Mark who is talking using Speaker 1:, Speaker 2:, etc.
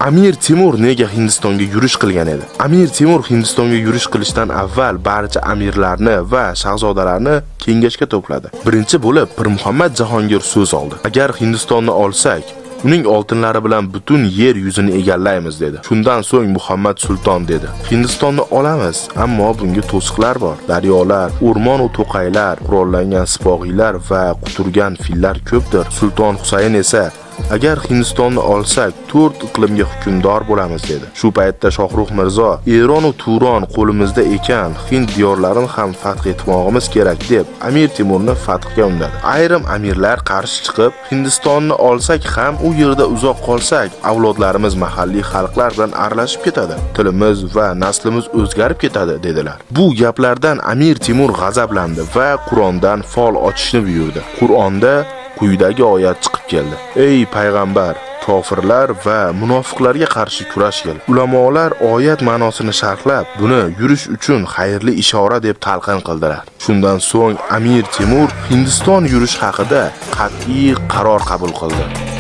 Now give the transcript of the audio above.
Speaker 1: Amir Temur nega Hindistonga yurish qilgan edi? Amir Temur Hindistonga yurish qilishdan avval barcha amirlarni va shahzodalarni kengashga to'pladi. Birinchi bo'lib Pir Muhammad Jahongir so'z oldi. Agar Hindistonni olsak, uning oltinlari bilan butun yer yuzini egallaymiz dedi. Shundan so'ng Muhammad Sulton dedi: Hindistonni olamiz, ammo bunga to'siqlar bor. Daryolar, o'rmon va to'qaylar, qurollangan sipohiylar va quturgan fillar ko'pdir. Sulton Husayn esa agar Hindistonni olsak 4 iqlimga hukmdor bo'lamiz dedi. Shu paytda Shohrux Mirzo Eron va Turon qo'limizda ekan, Hind diyorlarini ham fath etmoqimiz kerak deb Amir Temurni fathga undadi. Ayrim amirlar qarshi chiqib, Hindistonni olsak ham u yerda uzoq qolsak, avlodlarimiz mahalliy xalqlar bilan aralashib ketadi. Tilimiz va naslimiz o'zgarib ketadi dedilar. Bu gaplardan Amir Temur g'azablandi va Qur'ondan fol ochishni buyurdi. Qur'onda quyidagi oyat chiqib keldi: Ey payg'ambar, kofirlar va munofiqlarga qarshi kurashgil. Ulamolar oyat ma'nosini sharhlab, buni yurish uchun xayrli ishora deb talqin qildilar. Shundan so'ng Amir Temur Hindiston yurish haqida qat'iy qaror qabul qildi.